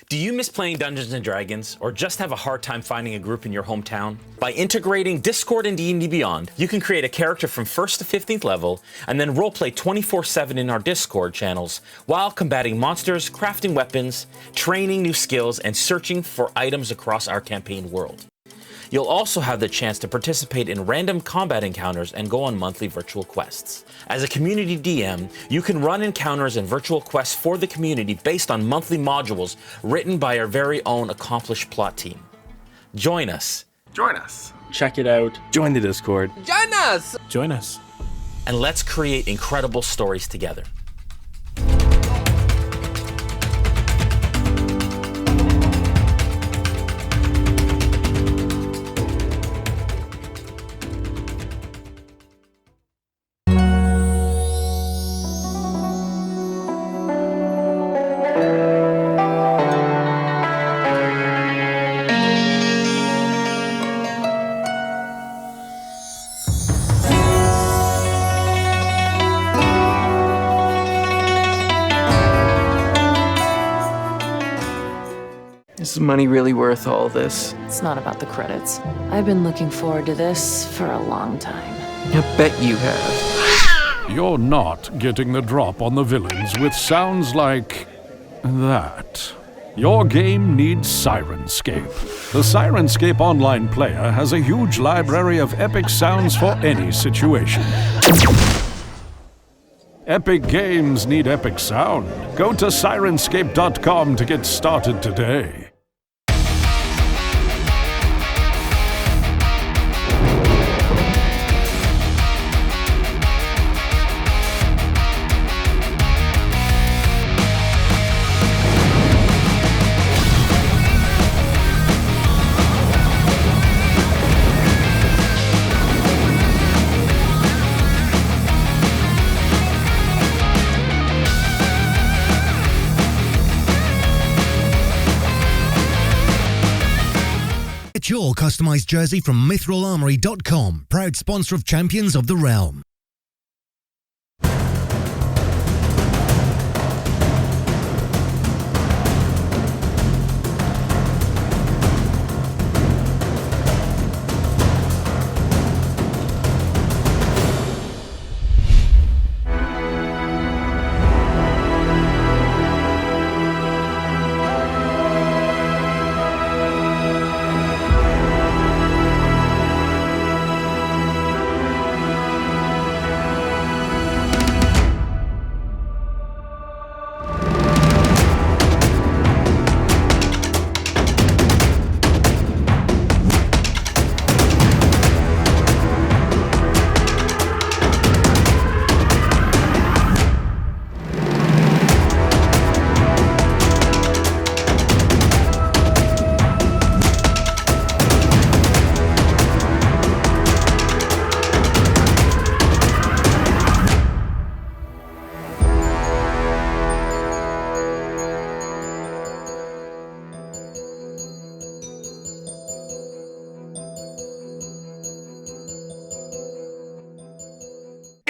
Do you miss playing Dungeons & Dragons, or just have a hard time finding a group in your hometown? By integrating Discord and D&D Beyond, you can create a character from 1st to 15th level, and then roleplay 24/7 in our Discord channels, while combating monsters, crafting weapons, training new skills, and searching for items across our campaign world. You'll also have the chance to participate in random combat encounters and go on monthly virtual quests. As a community DM, you can run encounters and virtual quests for the community based on monthly modules written by our very own accomplished plot team. Join us. Join us. Check it out. Join the Discord. Join us. Join us. And let's create incredible stories together. Is money really worth all this? It's not about the credits. I've been looking forward to this for a long time. I bet you have. You're not getting the drop on the villains with sounds like that. Your game needs Sirenscape. The Sirenscape online player has a huge library of epic sounds for any situation. Epic games need epic sound. Go to Sirenscape.com to get started today. Get your customized jersey from MithrilArmory.com, proud sponsor of Champions of the Realm.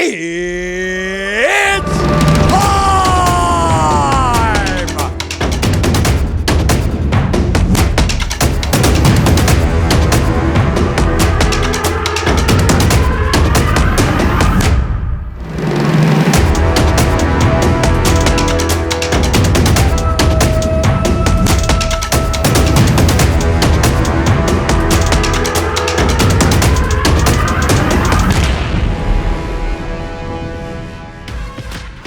It's time!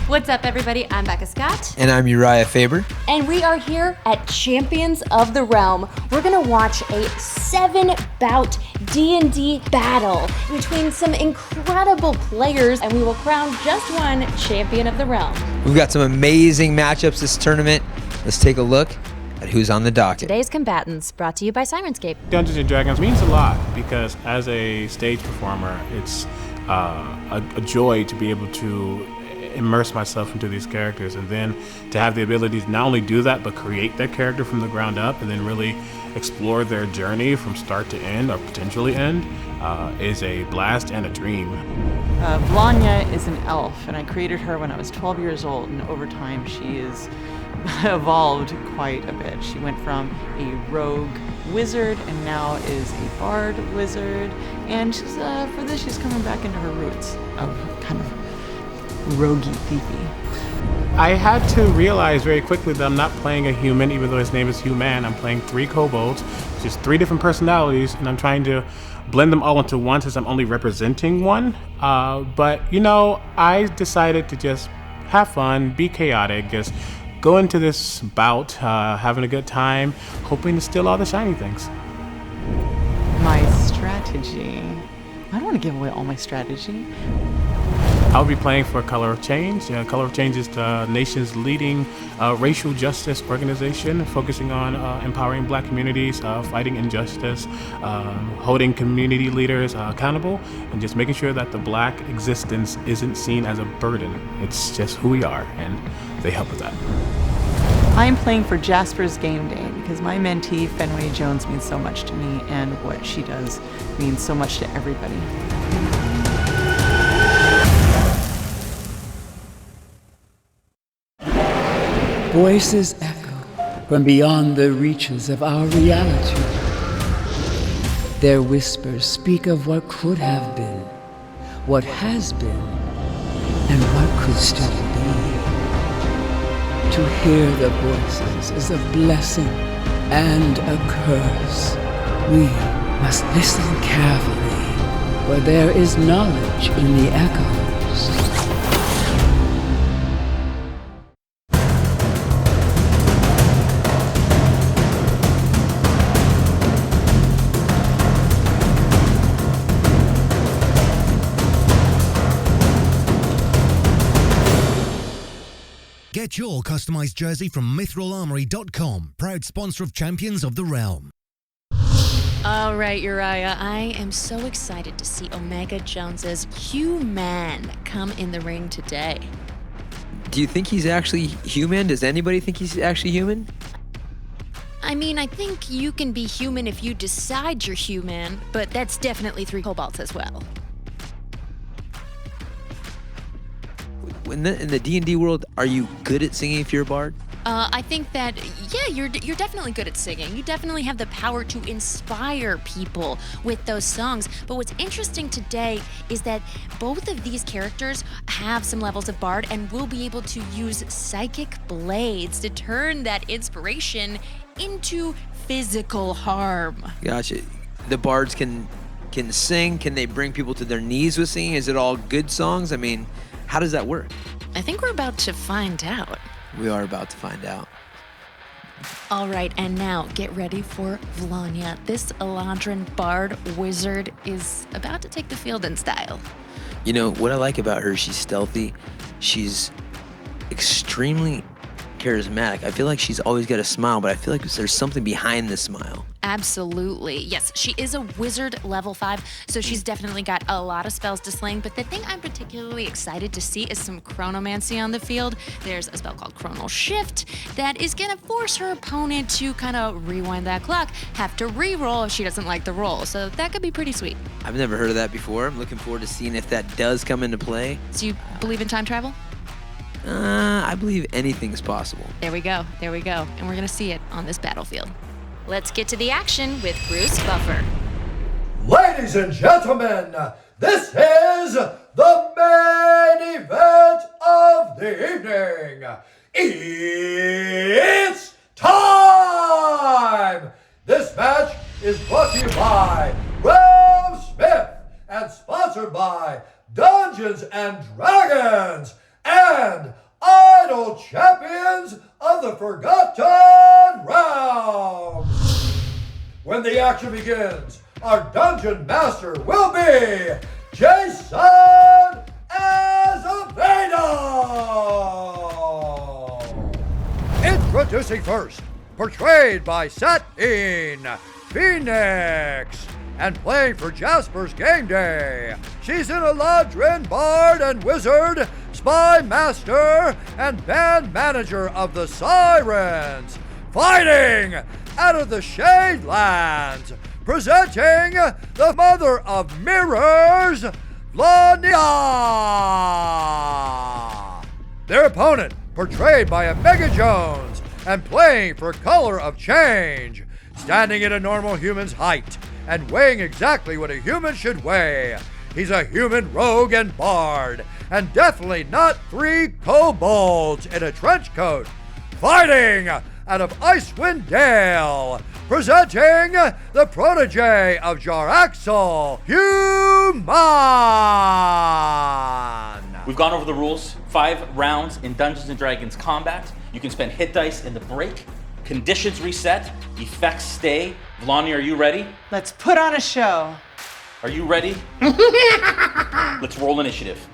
What's up, everybody? I'm Becca Scott. And I'm Urijah Faber. And we are here at Champions of the Realm. We're gonna watch a 7-bout D&D battle between some incredible players, and we will crown just one Champion of the Realm. We've got some amazing matchups this tournament. Let's take a look at who's on the docket. Today's Combatants, brought to you by Sirenscape. Dungeons & Dragons means a lot because as a stage performer, it's a joy to be able to immerse myself into these characters, and then to have the ability to not only do that but create that character from the ground up and then really explore their journey from start to end, or potentially end, is a blast and a dream. Bonier is an elf, and I created her when I was 12 years old, and over time she is evolved quite a bit. She went from a rogue wizard and now is a bard wizard. And she's, for this, she's coming back into her roots of kind of roguey thiefy. I had to realize very quickly that I'm not playing a human, even though his name is Human. I'm playing 3 kobolds, which is 3 different personalities, and I'm trying to blend them all into one since I'm only representing one. But, you know, I decided to just have fun, be chaotic, just go into this bout, having a good time, hoping to steal all the shiny things. My strategy. I don't want to give away all my strategy. I'll be playing for Color of Change. Color of Change is the nation's leading racial justice organization, focusing on empowering Black communities, fighting injustice, holding community leaders accountable, and just making sure that the Black existence isn't seen as a burden. It's just who we are, and they help with that. I'm playing for Jasper's Game Day because my mentee, Fenway Jones, means so much to me, and what she does means so much to everybody. Voices echo from beyond the reaches of our reality. Their whispers speak of what could have been, what has been, and what could still be. To hear the voices is a blessing and a curse. We must listen carefully, for there is knowledge in the echoes. Get your customized jersey from MithrilArmory.com, proud sponsor of Champions of the Realm. All right, Uriah, I am so excited to see Omega Jones's Human come in the ring today. Do you think he's actually human? Does anybody think he's actually human? I mean, I think you can be human if you decide you're human, but that's definitely 3 kobolds as well. In the D&D world, are you good at singing if you're a bard? I think that, yeah, you're definitely good at singing. You definitely have the power to inspire people with those songs. But what's interesting today is that both of these characters have some levels of bard and will be able to use psychic blades to turn that inspiration into physical harm. Gotcha. The bards can sing. Can they bring people to their knees with singing? Is it all good songs? I mean, how does that work? I think we're about to find out. We are about to find out. All right, and now get ready for Vlanya. This Eladrin bard wizard is about to take the field in style. You know, what I like about her, she's stealthy. She's extremely charismatic. I feel like she's always got a smile, but I feel like there's something behind the smile. Absolutely. Yes, she is a wizard level 5, so she's definitely got a lot of spells to sling, but the thing I'm particularly excited to see is some chronomancy on the field. There's a spell called Chronal Shift that is gonna force her opponent to kind of rewind that clock, have to re-roll if she doesn't like the roll, so that could be pretty sweet. I've never heard of that before. I'm looking forward to seeing if that does come into play. So you believe in time travel? I believe anything's possible. There we go, and we're gonna see it on this battlefield. Let's get to the action with Bruce Buffer. Ladies and gentlemen, this is the main event of the evening. It's time! This match is brought to you by RealmSmith and sponsored by Dungeons and Dragons and Idol Champions of the Forgotten Realms. When the action begins, our dungeon master will be Jason Azevedo. Introducing first, portrayed by Satine, Phoenix, and playing for Jasper's Game Day. She's an Eladrin bard and wizard, spy master, and band manager of the Sirens, fighting out of the Shadelands, presenting the Mother of Mirrors, Vlanya. Their opponent, portrayed by Omega Jones, and playing for Color of Change, standing at a normal human's height and weighing exactly what a human should weigh. He's a human rogue and bard, and definitely not 3 kobolds in a trench coat, fighting out of Icewind Dale, presenting the protege of Jaraxxle, Human! We've gone over the rules. 5 rounds in Dungeons & Dragons combat. You can spend hit dice in the break. Conditions reset. Effects stay. Bonier, are you ready? Let's put on a show. Are you ready? Let's roll initiative.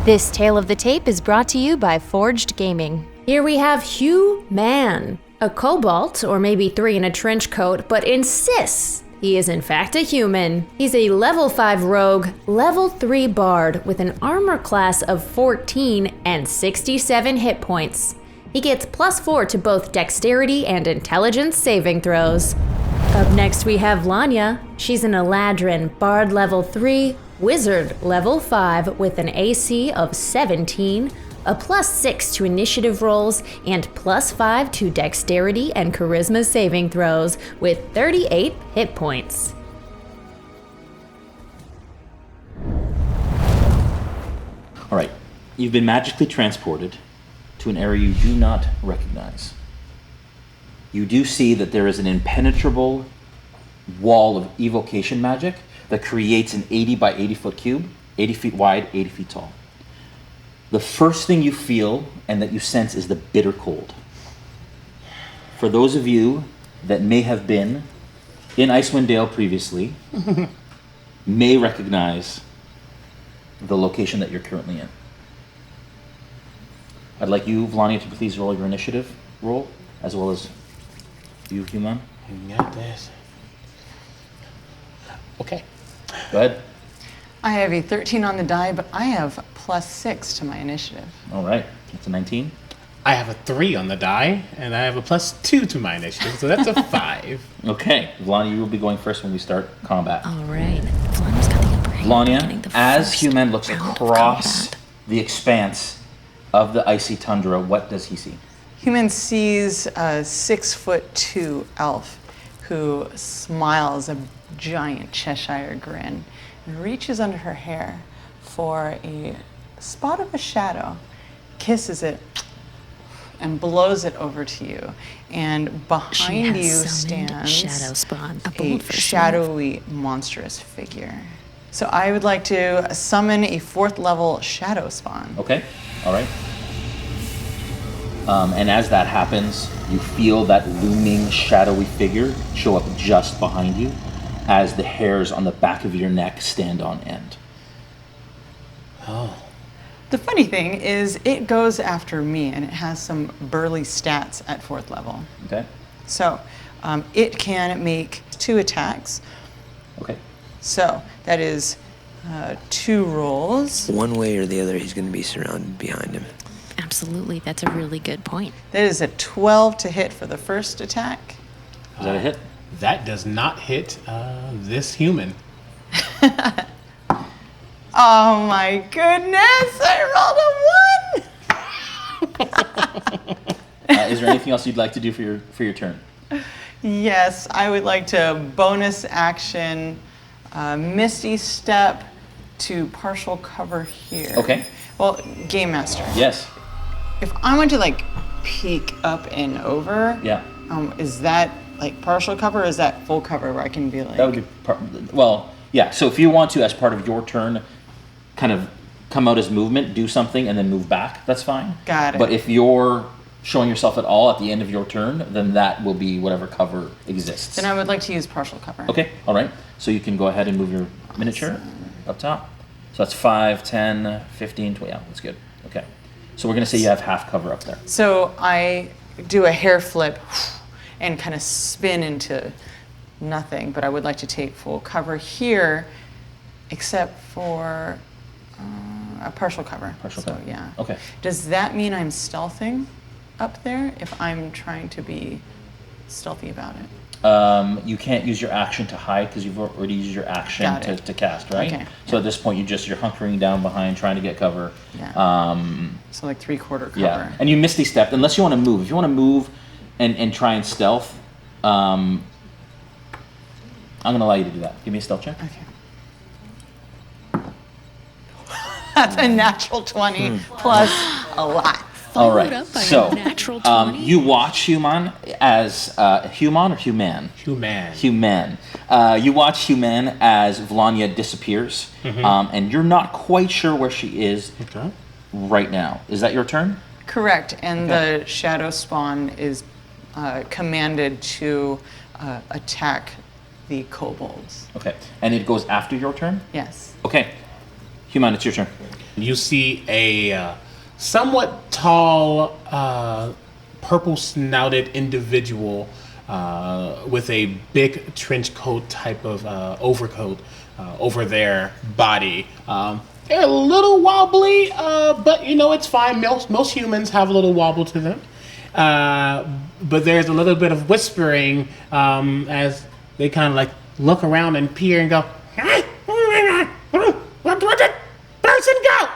This tale of the tape is brought to you by Forged Gaming. Here we have Human, a kobold, or maybe 3 in a trench coat, but insists he is in fact a human. He's a level 5 rogue, level 3 bard with an armor class of 14 and 67 hit points. He gets +4 to both dexterity and intelligence saving throws. Up next we have Lanya. She's an Eladrin, bard level 3, wizard level 5 with an AC of 17, a +6 to initiative rolls, and +5 to dexterity and charisma saving throws with 38 hit points. All right, you've been magically transported to an area you do not recognize. You do see that there is an impenetrable wall of evocation magic that creates an 80 by 80 foot cube, 80 feet wide, 80 feet tall. The first thing you feel and that you sense is the bitter cold. For those of you that may have been in Icewind Dale previously, may recognize the location that you're currently in. I'd like you, Vlania, to please roll your initiative roll, as well as you, Human. You got this. Okay. Go ahead. I have a 13 on the die, but I have +6 to my initiative. All right, that's a 19. I have a 3 on the die, and I have a +2 to my initiative, so that's a 5. Okay, Vlania, you will be going first when we start combat. All right. Vlania's got the upper hand. Vlania, as Human looks across the expanse of the icy tundra, what does he see? Human sees a 6'2" elf who smiles a giant Cheshire grin and reaches under her hair for a spot of a shadow, kisses it, and blows it over to you. And behind you stands Shadow Spawn, a a bold first shadowy, monstrous figure. So I would like to summon a 4th level Shadow Spawn. Okay, all right. And as that happens, you feel that looming, shadowy figure show up just behind you as the hairs on the back of your neck stand on end. Oh. The funny thing is it goes after me and it has some burly stats at 4th level. Okay. So it can make 2 attacks. Okay. So that is 2 rolls. One way or the other, he's going to be surrounded behind him. Absolutely, that's a really good point. That is a 12 to hit for the first attack. Is that a hit? That does not hit this human. Oh my goodness, I rolled a 1! Is there anything else you'd like to do for your turn? Yes, I would like to bonus action Misty Step to partial cover here. Okay. Well, Game Master. Yes. If I want to like peek up and over, Yeah. Is that like partial cover or is that full cover where I can be like... That would be well, yeah. So if you want to, as part of your turn, kind of come out as movement, do something, and then move back, that's fine. Got it. But if you're showing yourself at all at the end of your turn, then that will be whatever cover exists. Then I would like to use partial cover. Okay, all right. So you can go ahead and move your miniature up top. So that's 5, 10, 15, 20. Yeah, that's good. Okay. So we're going to say you have half cover up there. So I do a hair flip and kind of spin into nothing, but I would like to take full cover here, except for a partial cover. Partial so, cover. Yeah. Okay. Does that mean I'm stealthing up there if I'm trying to be stealthy about it? You can't use your action to hide because you've already used your action to cast, right? Okay. So at this point, you're hunkering down behind, trying to get cover. Yeah. So like 3/4 cover. Yeah. And you misty stepped, unless you want to move. If you want to move and try and stealth, I'm going to allow you to do that. Give me a stealth check. Okay. That's a natural 20 plus a lot. All right. So you watch Human as Human or Human? Human. You watch Human as Vlanya disappears, and you're not quite sure where she is right now. Is that your turn? Correct. And the shadow spawn is commanded to attack the kobolds. Okay. And it goes after your turn? Yes. Okay. Human, it's your turn. You see a somewhat tall, purple-snouted individual with a big trench coat type of overcoat over their body. They're a little wobbly, but it's fine. Most humans have a little wobble to them. But there's a little bit of whispering as they kind of like look around and peer and go, where did the person go?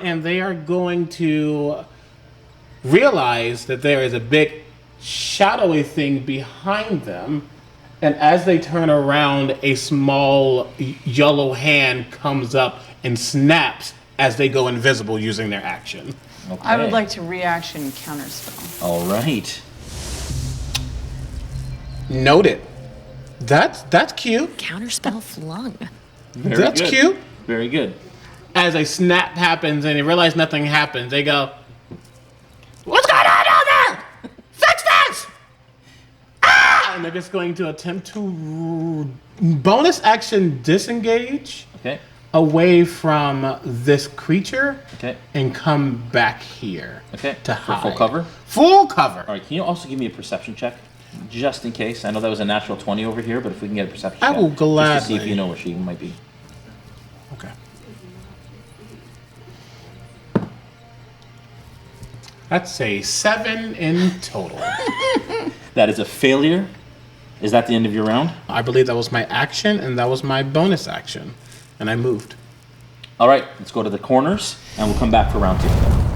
And they are going to realize that there is a big shadowy thing behind them. And as they turn around, a small yellow hand comes up and snaps as they go invisible using their action. Okay. I would like to reaction counterspell. All right. Noted. That's cute. Counterspell flung. That's cute. Very good. As a snap happens and they realize nothing happens, they go, "What's going on down there? Fix this!" Ah! And they're just going to attempt to bonus action disengage away from this creature and come back here to hide. For full cover? Full cover. All right, can you also give me a perception check? Just in case. I know that was a natural 20 over here, but if we can get a perception check. I will gladly. Just to see if you know where she might be. Okay. That's a 7 in total. That is a failure. Is that the end of your round? I believe that was my action, and that was my bonus action. And I moved. All right, let's go to the corners, and we'll come back for round 2.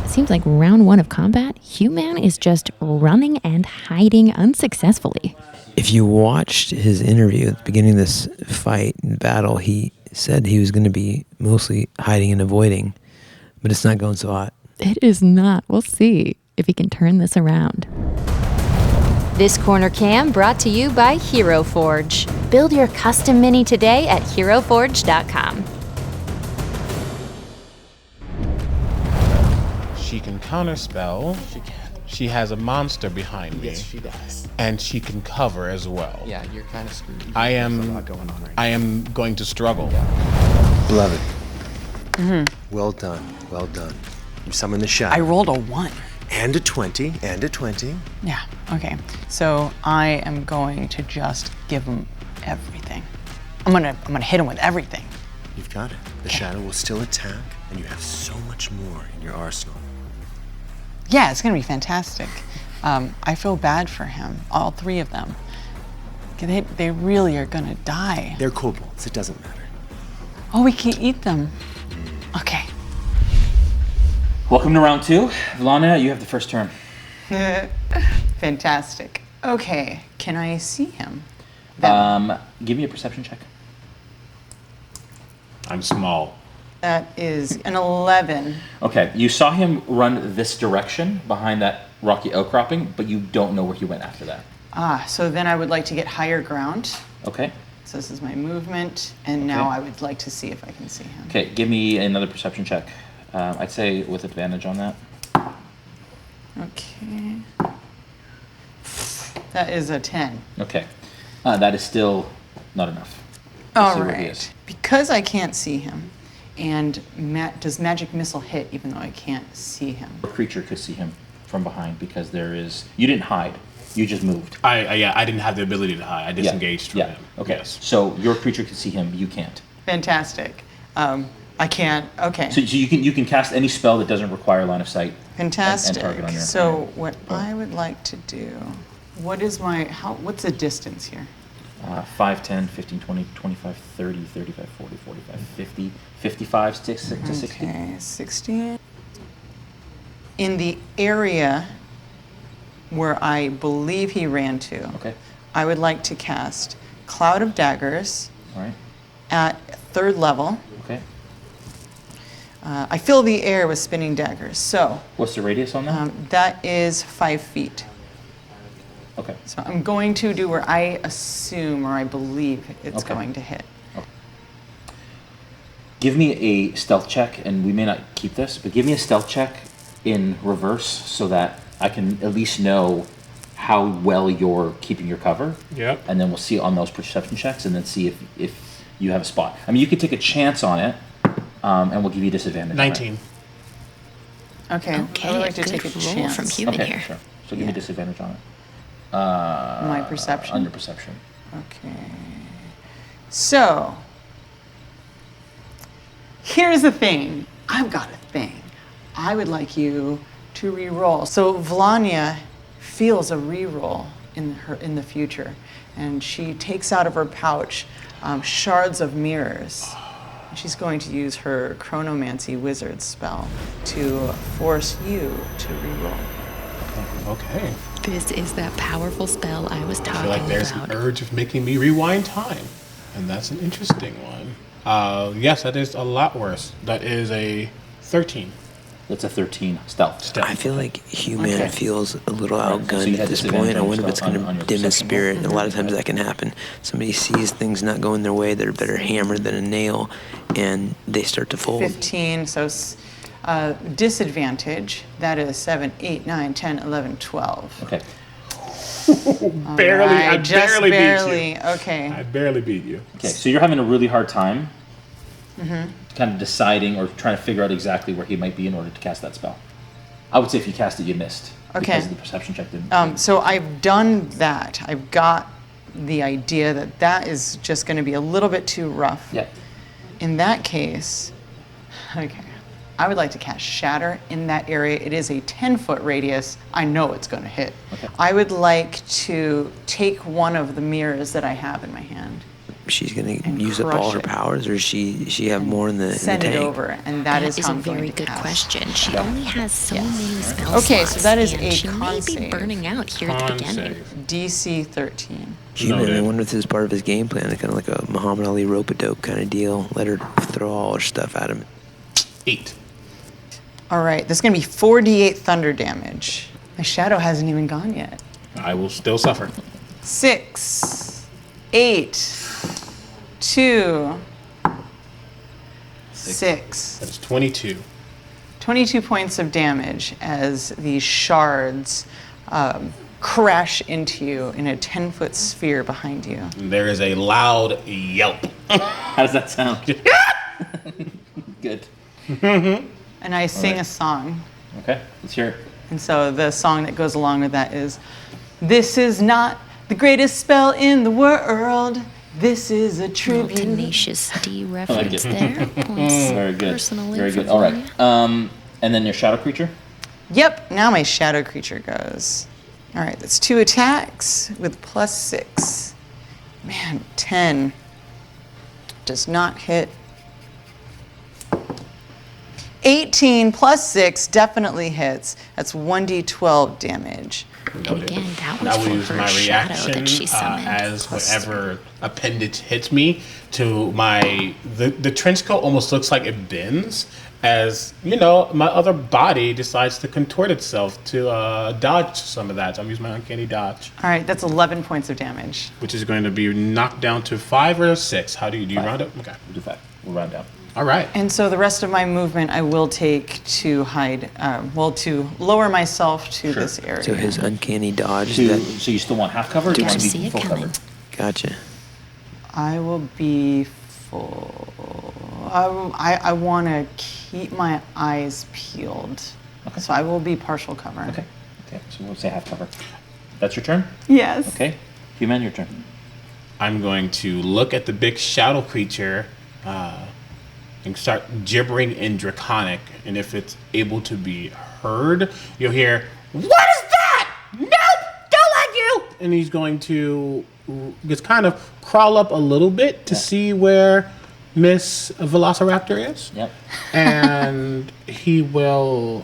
Seems like round 1 of combat, Human is just running and hiding unsuccessfully. If you watched his interview at the beginning of this fight and battle, he said he was going to be mostly hiding and avoiding, but it's not going so hot. It is not. We'll see if he can turn this around. This corner cam brought to you by Hero Forge. Build your custom mini today at heroforge.com. She can counterspell. She can. She has a monster behind me. Yes, she does. And she can cover as well. Yeah, you're kind of screwed. I am going to struggle. Beloved. Well done. Well done. You summon the shadow. I rolled a 1. And a 20. And a 20. Yeah, okay. So I am going to just give him everything. I'm gonna hit him with everything. You've got it. The shadow will still attack, and you have so much more in your arsenal. Yeah, it's gonna be fantastic. I feel bad for him, all 3 of them. They really are gonna die. They're kobolds, it doesn't matter. Oh, we can eat them. Okay. Welcome to round 2. Vlanya, you have the first turn. Fantastic. Okay, can I see him? Give me a perception check. I'm small. That is an 11. Okay, you saw him run this direction behind that rocky outcropping, but you don't know where he went after that. So then I would like to get higher ground. Okay. So this is my movement, and now I would like to see if I can see him. Okay, give me another perception check. I'd say with advantage on that. Okay. That is a 10. Okay. That is still not enough. All right. Because I can't see him, and does magic missile hit even though I can't see him? A creature could see him from behind because there is... You didn't hide. You just moved. I didn't have the ability to hide. I disengaged from him. Okay. Yes. So your creature could see him. You can't. Fantastic. I can't. Okay. So you can cast any spell that doesn't require line of sight. Fantastic. And target on your so what I would like to do What is what's the distance here? 5, 10, 15, 20, 25, 30, 35, 40, 45, 50, 55 to 60. Okay, 60. In the area where I believe he ran to, Okay. I would like to cast Cloud of Daggers All right. at 3rd level. Okay. I fill the air with spinning daggers. So What's the radius on that? that is 5 feet. Okay. So I'm going to do where I assume or I believe it's Okay. going to hit. Give me a stealth check, and we may not keep this, but give me a stealth check in reverse so that I can at least know how well you're keeping your cover. Yep. And then we'll see on those perception checks, and then see if you have a spot. I mean, you could take a chance on it, and we'll give you disadvantage. 19. Okay. I would like to take a chance. from human Okay, here. sure. So give me disadvantage on it. My perception? On your perception. Okay. So, here's the thing. I've got a thing. I would like you to re-roll. So Vlania feels a re-roll in the future, and she takes out of her pouch shards of mirrors. She's going to use her chronomancy wizard spell to force you to re-roll. Okay. This is that powerful spell I was I talking feel like there's about. an urge of making me rewind time. And that's an interesting one. Yes, that is a lot worse. That is a 13. That's a 13 stealth. I feel like human Okay. feels a little Right, so outgunned you at had this disadvantage point. I on wonder if your it's spell- going on to your dim his perception spirit. roll. And a lot of times that can happen. Somebody sees things not going their way that are better hammered than a nail, and they start to fold. 15, so disadvantage, that is 7, 8, 9, 10, 11, 12. Okay. Barely, I Just barely beat barely. you. Okay. I barely beat you. Okay, so you're having a really hard time Mm-hmm. kind of deciding or trying to figure out exactly where he might be in order to cast that spell. I would say if you cast it, you missed. Okay. Because the perception check didn't. So I've done that. I've got the idea that that is just going to be a little bit too rough. Yeah. In that case, okay, I would like to cast Shatter in that area. It is a 10-foot radius. I know it's going to hit. Okay. I would like to take one of the mirrors that I have in my hand. She's going to use up all her crush it. powers, or she have more in the Send tank? it over, and That is is how a I'm going very to good cast. question. She only has so many spell Okay, so slots, that is and a she may con be save. burning out here at the Con beginning. save. DC 13. Human, I Noted. wonder if this is part of his game plan, kind of like a Muhammad Ali rope-a-dope kind of deal. Let her throw all her stuff at him. 8. All right, this is going to be 4d8 thunder damage. My shadow hasn't even gone yet. I will still suffer. 6, 8, 2, 6. That is 22. 22 points of damage as these shards crash into you in a 10-foot sphere behind you. And there is a loud yelp. How does that sound? Good. And I sing a song. Okay, let's hear it. And so the song that goes along with that is, "This is not the greatest spell in the world. This is a Little tribute." tenacious D reference it. there. Points Very good. personally Very for good. All right. Vlania. And then your shadow creature. Yep, now my shadow creature goes. All right, that's 2 attacks with +6. Man, 10 does not hit. 18 +6 definitely hits. That's 1d12 damage. And again, that I was will for use her my shadow reaction that she summoned. as whatever appendage hits me to my the trench coat almost looks like it bends as my other body decides to contort itself to dodge some of that. So I'm using my uncanny dodge, All right, that's 11 points of damage. which is going to be knocked down to 5 or 6. How do you round up? Okay. We'll do 5. We'll round down. All right. And so the rest of my movement I will take to hide, to lower myself to this area. So his uncanny dodge, So, that, so you still want half cover? Or do you Did want you to be see it full coming? cover? gotcha. I will be full. I want to keep my eyes peeled. Okay. So I will be partial cover. Okay. Okay. So we'll say half cover. That's your turn? Yes. Okay. Human, your turn. I'm going to look at the big shadow creature and start gibbering in Draconic. And if it's able to be heard, you'll hear, "What is that? Nope! Don't let you! and he's going to just kind of crawl up a little bit to see where Miss Velociraptor is. Yep. And he will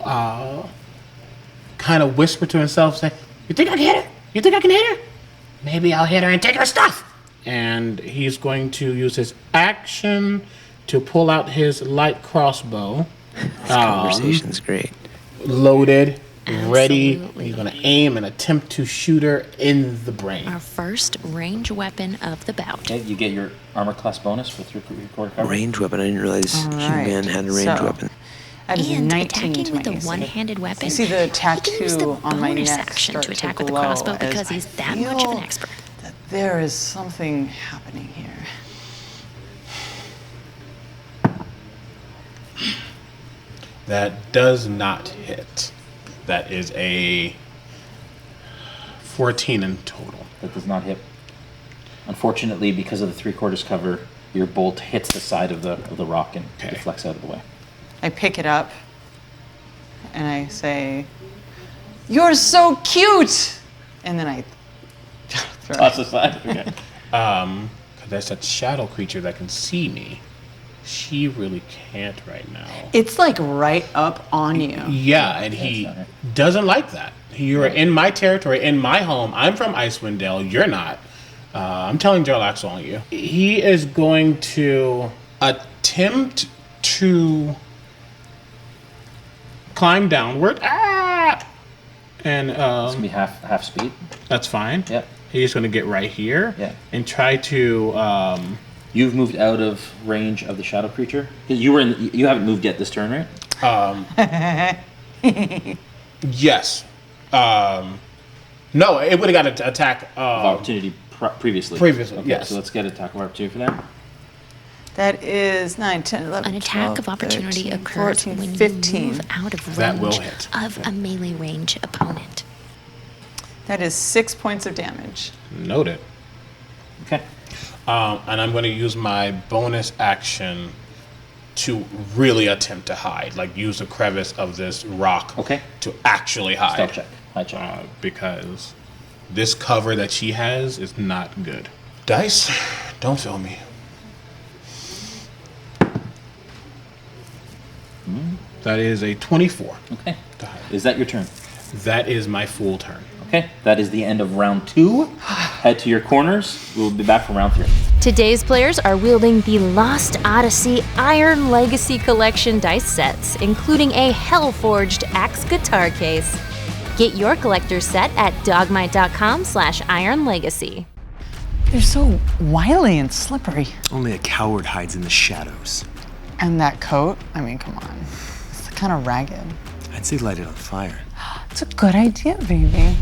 kind of whisper to himself, say, "You think I can hit her? You think I can hit her? Maybe I'll hit her and take her stuff." And he's going to use his action to pull out his light crossbow. This conversation's great. Loaded, ready. He's going to aim and attempt to shoot her in the brain. Our first range weapon of the bout. Okay, you get your armor class bonus with your quarter cover. Range weapon. I didn't realize He-Man had a range weapon. That is And 19 attacking to with my a AC. one-handed weapon. You see the He can use the tattoo on my bonus neck action start to attack with the glow crossbow as because I he's that much of an feel expert. that there is something happening here. That does not hit. That is a 14 in total. That does not hit. Unfortunately, because of the 3/4 cover, your bolt hits the side of the rock and deflects out of the way. I pick it up and I say, "You're so cute!" And then I throw it. Toss aside. Okay. Because that's a shadow creature that can see me. She really can't right now. It's like right up on you. Yeah, and he doesn't like that. You're in my territory, in my home. I'm from Icewind Dale. You're not. I'm telling Jarlaxle on you. He is going to attempt to climb downward. Ah! And It's gonna be half speed. That's fine. Yep. He's going to get right here. Yeah. And try to. You've moved out of range of the shadow creature. You were in. You haven't moved yet this turn, right? Yes. No, it would have got an attack of opportunity previously. Previously, okay, yes. So let's get attack of opportunity for that. That is 9, 10, 11, An attack 12, of opportunity 13, occurs 14, when 15. you move out of That will range hit. of a melee range opponent. That is 6 points of damage. Noted. Okay. And I'm going to use my bonus action to really attempt to hide, like use the crevice of this rock to actually hide. Stealth check. Hide check. Because this cover that she has is not good. Dice, don't fail me. That is a 24. Okay. Is that your turn? That is my full turn. Okay. That is the end of round 2. Head to your corners. We'll be back for round 3. Today's players are wielding the Lost Odyssey Iron Legacy Collection dice sets, including a Hellforged Axe guitar case. Get your collector's set at dogmite.com/ironlegacy. They're so wily and slippery. Only a coward hides in the shadows. And that coat, I mean, come on. It's kind of ragged. I'd say light it on fire. It's a good idea, baby.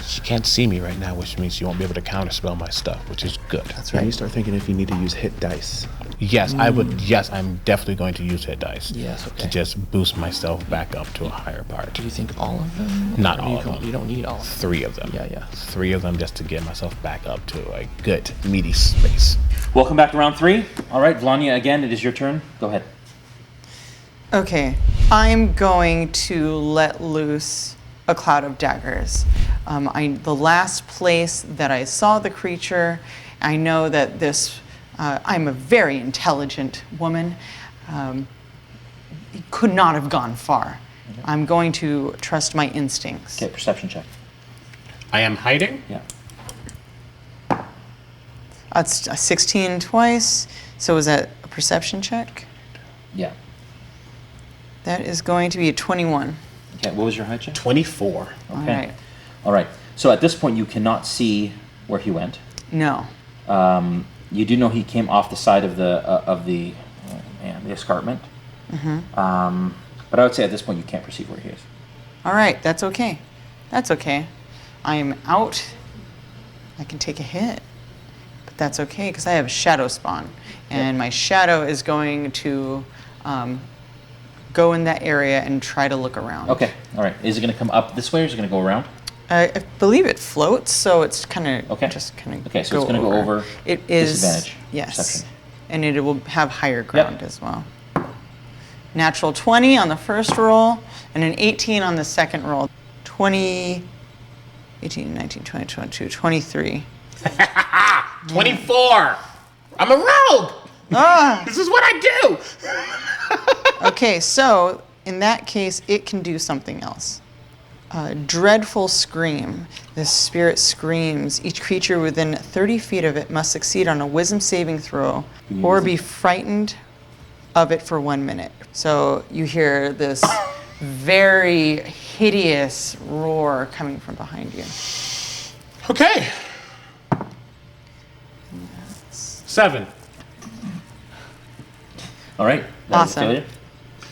She can't see me right now, which means she won't be able to counterspell my stuff, which is good. That's right. You start thinking if you need to use hit dice. Yes, I would. Yes, I'm definitely going to use hit dice. Yes, okay. To just boost myself back up to a higher part. Do you think all of them? Not Or all of them. You don't need all of them. 3 of them. Yeah. 3 of them just to get myself back up to a good, meaty space. Welcome back to round 3. All right, Vlania, again, it is your turn. Go ahead. Okay, I'm going to let loose a cloud of daggers. The last place that I saw the creature, I know that this, I'm a very intelligent woman. It could not have gone far. Okay. I'm going to trust my instincts. Okay, perception check. I am hiding? Yeah. That's a 16 twice, so is that a perception check? Yeah. That is going to be a 21. Okay, what was your hide check? 24. Okay. All right. So at this point, you cannot see where he went. No. You do know he came off the side of the escarpment. Mm-hmm. But I would say at this point, you can't perceive where he is. All right, that's okay. That's okay. I am out. I can take a hit. But that's okay, because I have a shadow spawn. And my shadow is going to go in that area and try to look around. Okay, all right. Is it going to come up this way or is it going to go around? I believe it floats, so it's kind of just kind of Okay, so it's going to go over it is, disadvantage. Yes, Perception. and it will have higher ground as well. Natural 20 on the first roll and an 18 on the second roll. 23. 18, 19, 20, 22, 23. 24. I'm a rogue. This is what I do. Okay, so in that case, it can do something else. Dreadful scream. This spirit screams. Each creature within 30 feet of it must succeed on a wisdom saving throw or be frightened of it for 1 minute. So you hear this very hideous roar coming from behind you. Okay. 7. All right. Awesome.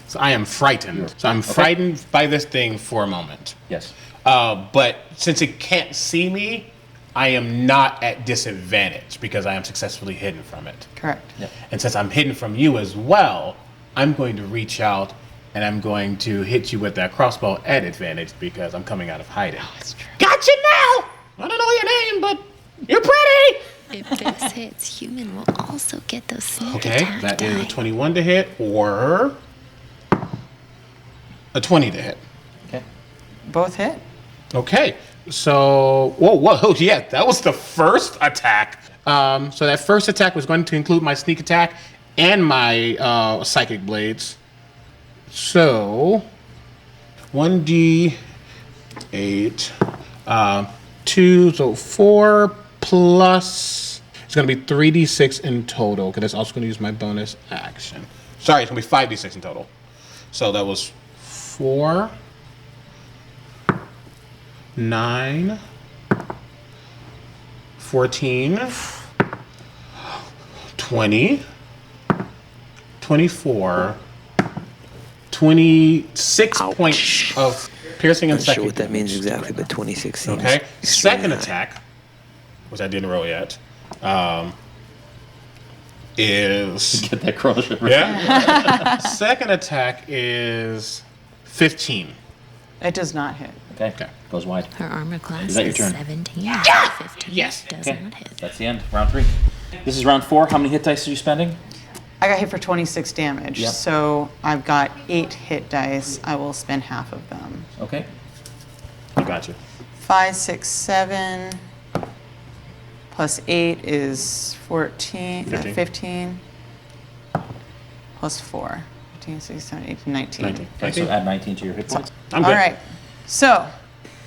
So I am frightened. So I'm frightened by this thing for a moment. Yes. But since it can't see me, I am not at disadvantage because I am successfully hidden from it. Correct. Yep. And since I'm hidden from you as well, I'm going to reach out and I'm going to hit you with that crossbow at advantage because I'm coming out of hiding. Oh, that's true. Gotcha now! I don't know your name, but you're pretty! If this hits, human will also get those sneak Okay, attack that die. is a 21 to hit or a 20 to hit. Okay. Both hit. Okay, so whoa, yeah, that was the first attack. So that first attack was going to include my sneak attack and my psychic blades. So 1d8, 2, so 4 plus. It's going to be 3d6 in total because it's also going to use my bonus action. Sorry, it's going to be 5d6 in total. So that was 4. 9, 14, 20, 24, 26 points of piercing and I'm not sure psychic what that means damage. exactly, but 26 seems Okay. extremely Second high. attack, which I didn't roll yet, is Get that crossover. yeah. Second attack is 15. It does not hit. Okay. Goes wide. Her armor class Is that your is turn? 17. Yeah! 15 Yes. does Okay. not hit. That's the end. Round 3. This is round 4. How many hit dice are you spending? I got hit for 26 damage, Yep. so I've got 8 hit dice. I will spend half of them. Okay. I got you. 5, 6, 7, plus 8 is 14, 15. 15, plus 4. 15, 16, 17, 18, 19. 19. Okay, so add 19 to your hit points. I'm good. All right. So,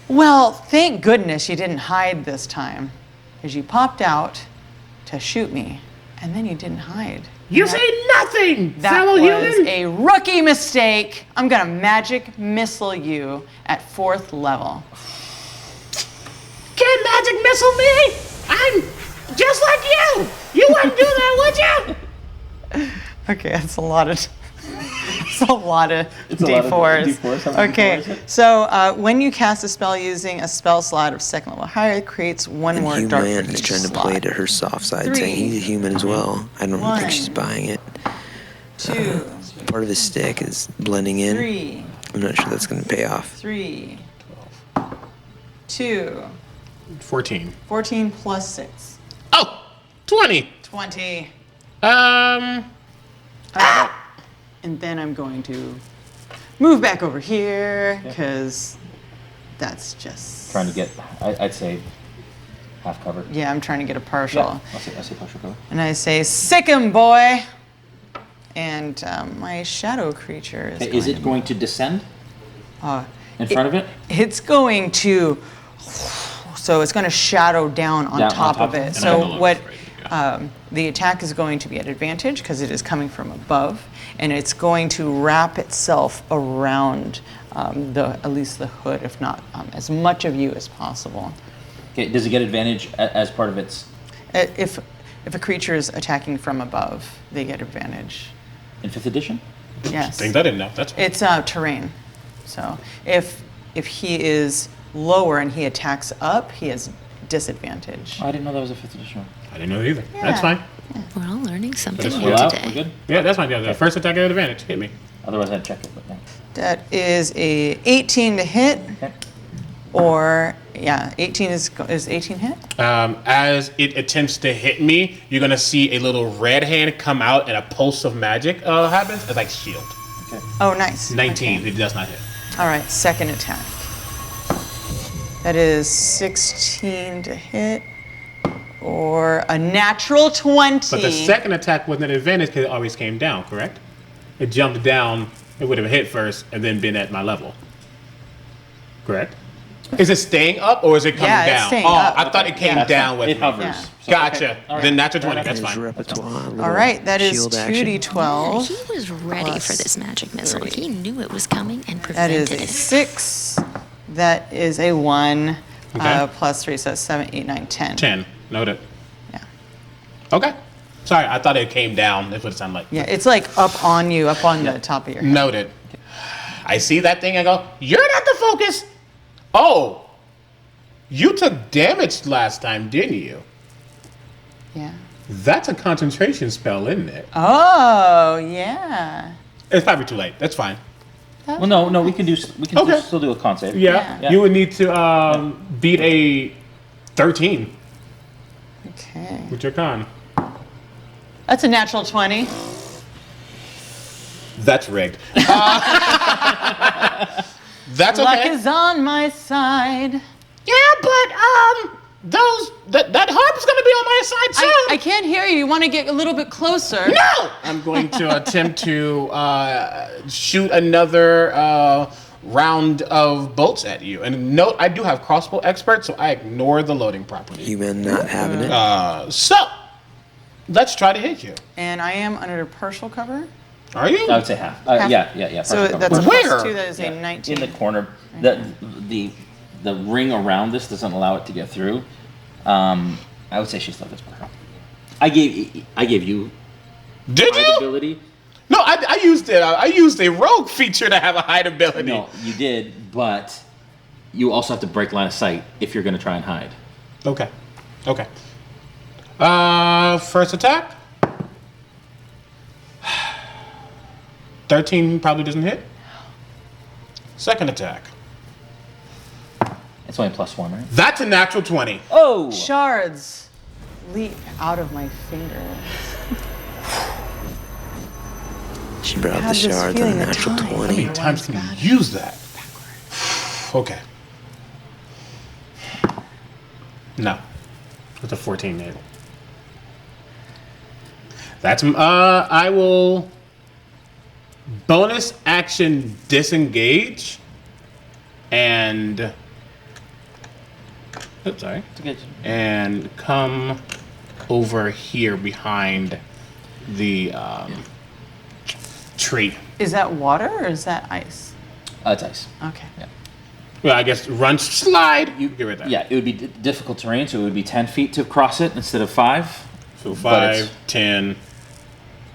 well, thank goodness you didn't hide this time, because you popped out to shoot me, and then you didn't hide. You say nothing, That fellow was human. a rookie mistake. I'm gonna magic missile you at 4th level. Can't magic missile me? I'm just like you. You wouldn't do that, would you? Okay, that's a lot of. It's a lot of It's a lot of D4s. D4s. How many Okay, D4s is it? so when you cast a spell using a spell slot of 2nd level higher, it creates 1 And more dark Human for is each trying to slot. play to her soft side, 3. saying he's a human as well. I don't 1. think she's buying it. 2, Part of his stick is blending in. 3, I'm not sure that's going to pay off. 3, 2, 14. 14 plus 6. Oh, 20. 20. And then I'm going to move back over here, because that's just... Trying to get, I'd say, half cover. Yeah, I'm trying to get a partial. Yeah, I say partial cover. And I say, sick him, boy! And my shadow creature is Is it going to descend in front of it? It's going to... So it's going to shadow down on top of it. And I So know what... it's right, the attack is going to be at advantage because it is coming from above, and it's going to wrap itself around at least the hood, if not as much of you as possible. Okay, does it get advantage as part of its... If a creature is attacking from above, they get advantage. In 5th edition? Yes. Things I didn't know. That's fine. It's terrain. So if he is lower and he attacks up, he has disadvantage. Oh, I didn't know that was a 5th edition. I didn't know either. Yeah. That's fine. We're all learning something That's here Allowed? today. We're good? Yeah, that's fine. Yeah, the first attack at advantage. Hit me. Otherwise, I'd check it, but thanks. That is a 18 to hit, Okay. or 18 is 18 hit. As it attempts to hit me, you're gonna see a little red hand come out, and a pulse of magic happens. It's like shield. Oh, nice. 19. It does not hit. All right, second attack. That is 16 to hit, or a natural 20. But the second attack wasn't an advantage because it always came down, correct? It jumped down, it would have hit first and then been at my level. Correct? Is it staying up or is it coming down? It's staying oh, up. I thought it came down with It me. hovers. Yeah. So, Gotcha. okay. All right. Then natural 20, that's His fine. repertoire. All right, that is shield action. 2d12. He was ready for this magic missile. He knew it was coming and That is prevented a it. 6. That is a 1. Okay. Plus 3, so that's 7, 8, 9, 10. 10. Noted. Yeah. Okay. Sorry, I thought it came down. That's what it sounded like. Yeah, it's like up on you, up on the top of your head. Noted. I see that thing, I go, you're not the focus. Oh, you took damage last time, didn't you? Yeah. That's a concentration spell, isn't it? Oh, yeah. It's probably too late. That's fine. Well, no, we can still do a con save. Yeah. You would need to beat a 13 Okay. with your con. That's a natural 20. That's rigged. That's Luck okay. is on my side. Yeah, but that harp's gonna be on my side soon. I can't hear you. You want to get a little bit closer? No! I'm going to attempt to shoot another round of bolts at you. And note, I do have crossbow expert, so I ignore the loading property. You been not having it? So, let's try to hit you. And I am under partial cover. Are you? I would say half. Half? Yeah. So partial that's a cover. plus 2. That is a 19. In the corner. The ring around this doesn't allow it to get through. I would say she's left this part. I gave you. Did you? Ability. No, I used it. I used a rogue feature to have a hide ability. No, you did, but you also have to break line of sight if you're going to try and hide. Okay. First attack. 13 probably doesn't hit. Second attack. It's only +1, right? That's a natural 20. Oh! Shards leap out of my fingers. She brought I the have this shards on a feeling that natural time- How 20. many times can you use that? Okay. No. It's a 14 naval. That's I will bonus action disengage and oops, sorry. And come over here behind the tree. Is that water or is that ice? It's ice. Okay. Yeah. Well, I guess run, slide. You get rid of that. Yeah, it would be difficult terrain, so it would be 10 feet to cross it instead of 5. So But 5, it's 10,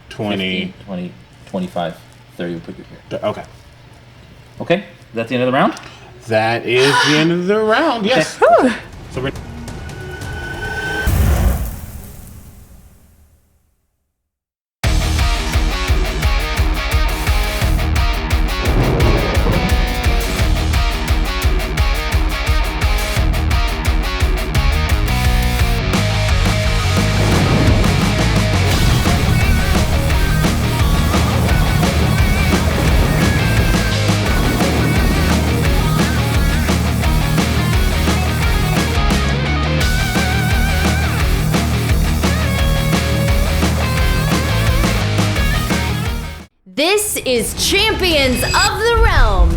20. 15, 20, 25, 30 would put you here. Okay. Okay, is that the end of the round? That is the end of the round, yes. So we're This is Champions of the Realm.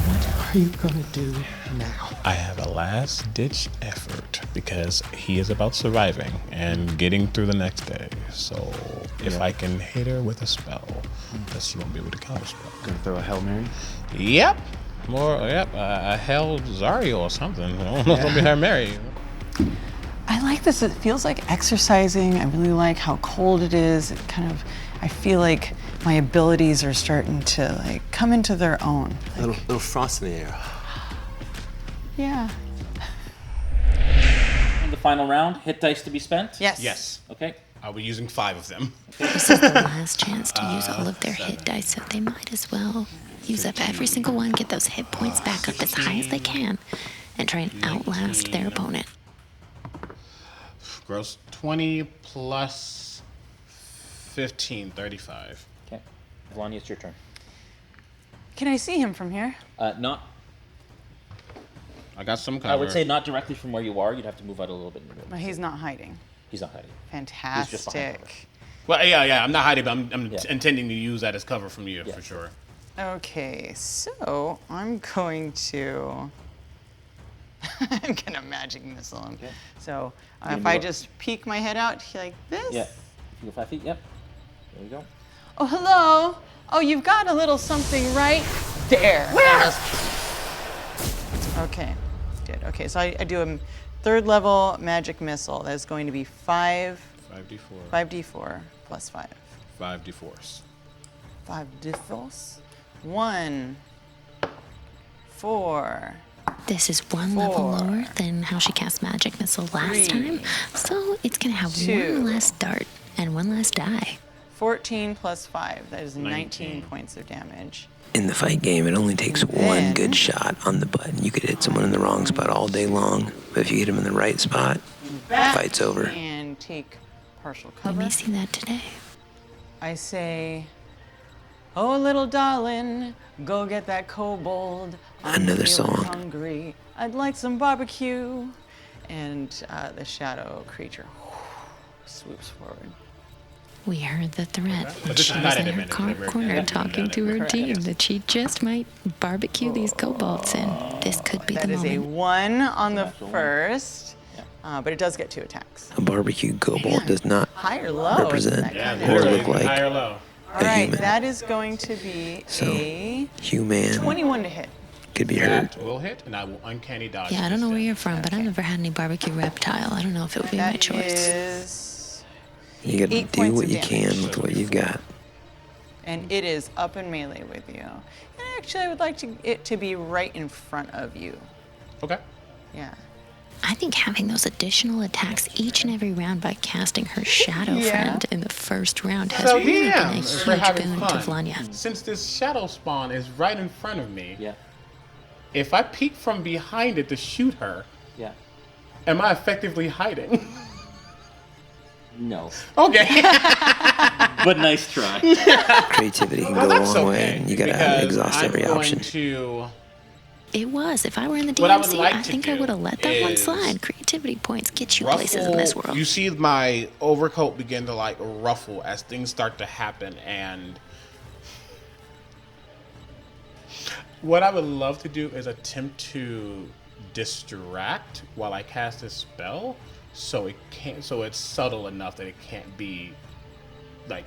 What are you gonna do now? I have a last-ditch effort because he is about surviving and getting through the next day. So if I can hit her with a spell, that she won't be able to counterspell. Gonna throw a Hail Mary? Yep. A Hell Zario or something. I don't know if it'll be her Mary. I like this. It feels like exercising. I really like how cold it is. It kind of, I feel like my abilities are starting to like come into their own. A little frost in the air. Yeah. And the final round, hit dice to be spent? Yes. Yes. Okay. I'll be using 5 of them. This is the last chance to use all of their hit dice, so they might as well use up every single one, get those hit points back up as high as they can, and try and outlast their opponent. Gross 20 plus 15, 35. Okay. Vlani, it's your turn. Can I see him from here? Not. I got some cover. I would say not directly from where you are. You'd have to move out a little bit. But he's not hiding. He's not hiding. Fantastic. He's just behind cover. Well, yeah. I'm not hiding, but I'm intending to use that as cover from you for sure. Okay, so I'm going to. I'm gonna magic missile him. Okay. So if I just peek my head out like this. Yeah. You go 5 feet. Yep. There you go. Oh, hello. Oh, you've got a little something right there. Where? Okay. Good. Okay, so I do a 3rd level magic missile. That's going to be 5. 5d4. 5d4 plus 5. 5d4s. 5d4s. 1. 4. This is one level lower than how she cast magic missile last time, so it's gonna have 2. one last dart and one last die. 14 plus 5. That is 19 points of damage. In the fight game, it only takes one good shot on the button. You could hit someone in the wrong spot all day long, but if you hit them in the right spot, the fight's over. And take partial cover. We may see that today. I say, oh, little darling, go get that kobold. I'm Another feeling song. Hungry. I'd like some barbecue. And the shadow creature swoops forward. We heard the threat. But She was in her corner talking to her team that she just might barbecue these kobolds, and this could be the That is a moment. 1 on the first, but it does get 2 attacks. A barbecue kobold does not High or low? represent Isn't that or look like High or low? All right, that is going to be a human. 21 to hit. Could be hurt. That will hit, and I will uncanny dodge. Yeah, I don't know where you're from, but I've never had any barbecue reptile. I don't know if it would be my choice. You gotta 8 do points what of you damage. can with what you've got. And it is up in melee with you. And actually, I would like it to be right in front of you. Okay. Yeah. I think having those additional attacks each and every round by casting her shadow friend in the first round has really been a huge boon to Vlanya. Since this shadow spawn is right in front of me, if I peek from behind it to shoot her, am I effectively hiding? No. Okay. But nice try. Creativity can go a long way, and you gotta exhaust every option. It was. If I were in the What I would DMC, like I to think I would have let that one is slide. Creativity points get you places in this world. You see my overcoat begin to like ruffle as things start to happen, and what I would love to do is attempt to distract while I cast this spell, so it's subtle enough that it can't be like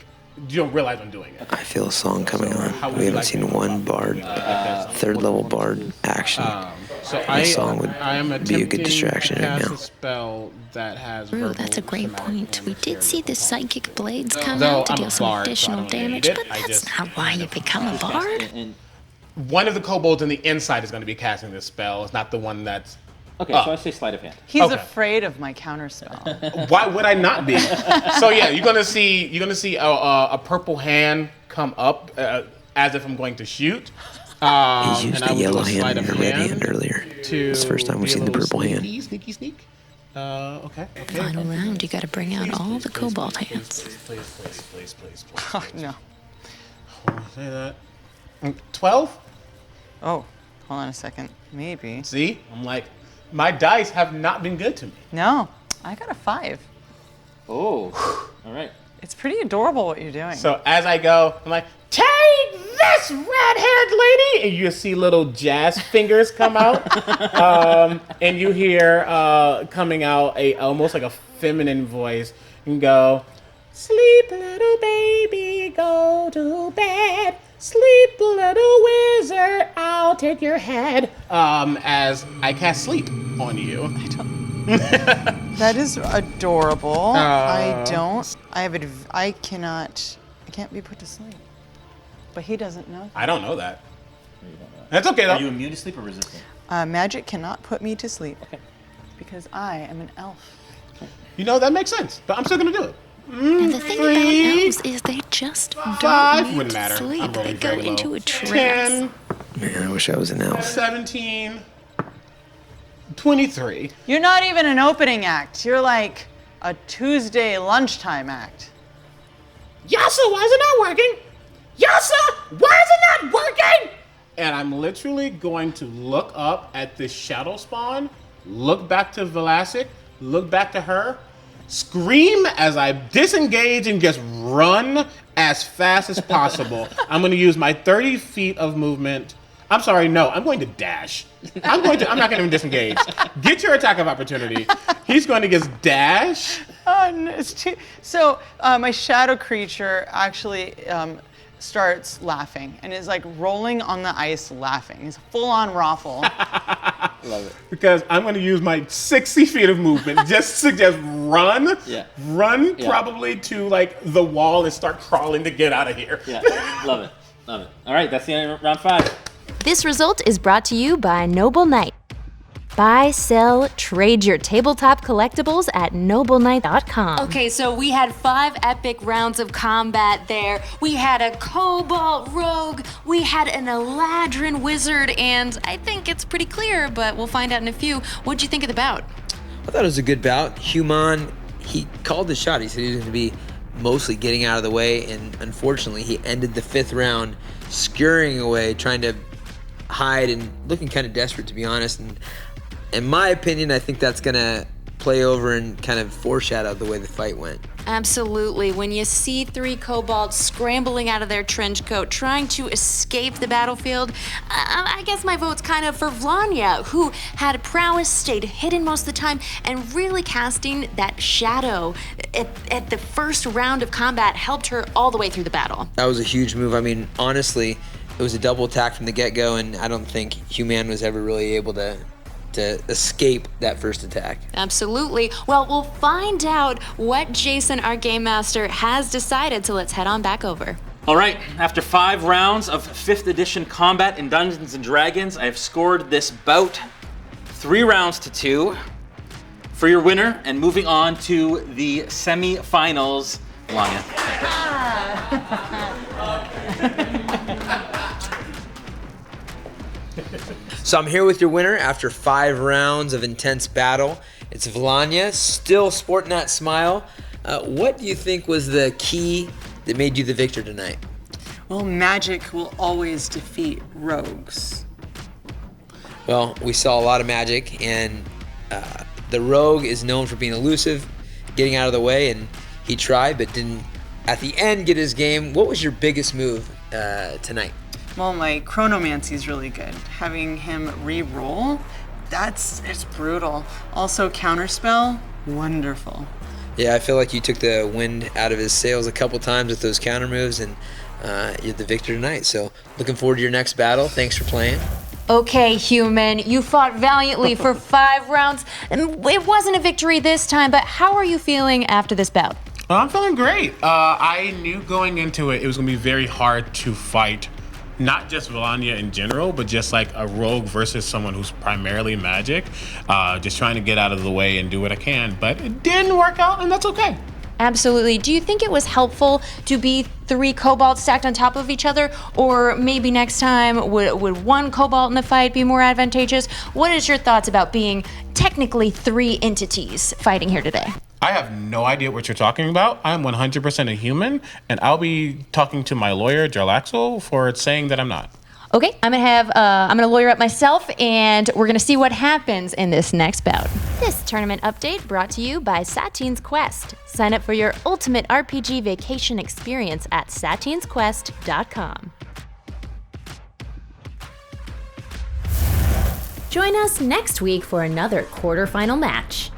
you don't realize I'm doing it. I feel a song coming on. We haven't seen one bard, 3rd level bard action. So a song would be a good distraction right cast now. a spell that has True, that's a great point. We did see the psychic blades come out to deal some additional damage, but that's not why you become a bard. One of the kobolds on the inside is going to be casting this spell. It's not the one that's. Okay, so I say sleight of hand. He's afraid of my counterspell. Why would I not be? So yeah, you're gonna see a purple hand come up as if I'm going to shoot. He used the yellow hand and the red hand earlier. It's the first time we've seen the purple hand. Sneak. Okay. Final round, you got to bring out all the cobalt hands. Please. Oh, no. Say that. 12? Oh, hold on a second. Maybe. See, I'm like, my dice have not been good to me. No, I got a 5. Oh, all right. It's pretty adorable what you're doing. So as I go, I'm like, take this, red-haired lady! And you see little jazz fingers come out. And you hear coming out almost like a feminine voice and go, sleep, little baby, go to bed. Sleep, little wizard, I'll take your head. As I cast sleep on you. That is adorable. I can't be put to sleep. But he doesn't know that. I don't know that. That's okay though. Are you immune to sleep or resistant? Magic cannot put me to sleep. Okay. Because I am an elf. You know, that makes sense, but I'm still gonna do it. And the thing about elves is they just don't need wouldn't to matter. sleep. I'm They rolling go very low. into a trance. 10, Man, I wish I was an elf. 17, 23. You're not even an opening act. You're like a Tuesday lunchtime act. Yasa, why is it not working? Yasa, why is it not working? and I'm literally going to look up at this shadow spawn, look back to Velasic, look back to her, scream as I disengage and just run as fast as possible. I'm going to use my 30 feet of movement. I'm sorry, no, I'm going to dash. I'm not going to even disengage. Get your attack of opportunity. He's going to just dash. So my shadow creature actually starts laughing and is like rolling on the ice laughing. He's full on raffle. Love it. Because I'm going to use my 60 feet of movement just to run. Yeah. Run probably to like the wall and start crawling to get out of here. Yeah, love it. Love it. All right, that's the end of round 5. This result is brought to you by Noble Knight. Buy, sell, trade your tabletop collectibles at nobleknight.com. Okay, so we had 5 epic rounds of combat there. We had a Cobalt Rogue, we had an Eladrin Wizard, and I think it's pretty clear, but we'll find out in a few. What'd you think of the bout? I thought it was a good bout. Human, he called the shot. He said he was going to be mostly getting out of the way, and unfortunately, he ended the 5th round scurrying away, trying to hide and looking kind of desperate, to be honest. And in my opinion, I think that's going to play over and kind of foreshadow the way the fight went. Absolutely. When you see 3 kobolds scrambling out of their trench coat, trying to escape the battlefield, I guess my vote's kind of for Vlanya, who had prowess, stayed hidden most of the time, and really casting that shadow at the first round of combat helped her all the way through the battle. That was a huge move. I mean, honestly, it was a double attack from the get-go, and I don't think Human was ever really able to escape that first attack. Absolutely. Well, we'll find out what Jason, our game master, has decided, so let's head on back over. All right, after 5 rounds of 5th edition combat in Dungeons & Dragons, I have scored this bout 3 rounds to 2 for your winner, and moving on to the semi-finals, Vlanya. So I'm here with your winner after 5 rounds of intense battle. It's Vlanya, still sporting that smile. What do you think was the key that made you the victor tonight? Well, magic will always defeat rogues. Well, we saw a lot of magic, and the rogue is known for being elusive, getting out of the way, and he tried but didn't, at the end, get his game. What was your biggest move tonight? Well, my chronomancy is really good. Having him re-roll, it's brutal. Also, counterspell, wonderful. Yeah, I feel like you took the wind out of his sails a couple times with those counter moves, and you're the victor tonight. So, looking forward to your next battle. Thanks for playing. Okay, Human, you fought valiantly for 5 rounds. It wasn't a victory this time, but how are you feeling after this bout? I'm feeling great. I knew going into it was going to be very hard to fight not just Vlanya in general, but just like a rogue versus someone who's primarily magic. Just trying to get out of the way and do what I can, but it didn't work out, and that's okay. Absolutely. Do you think it was helpful to be 3 kobolds stacked on top of each other? Or maybe next time, would 1 kobold in the fight be more advantageous? What is your thoughts about being technically 3 entities fighting here today? I have no idea what you're talking about. I'm 100% a human, and I'll be talking to my lawyer, Jarlaxle, for saying that I'm not. Okay, I'm gonna lawyer up myself, and we're gonna see what happens in this next bout. This tournament update brought to you by Satine's Quest. Sign up for your ultimate RPG vacation experience at satinesquest.com. Join us next week for another quarterfinal match.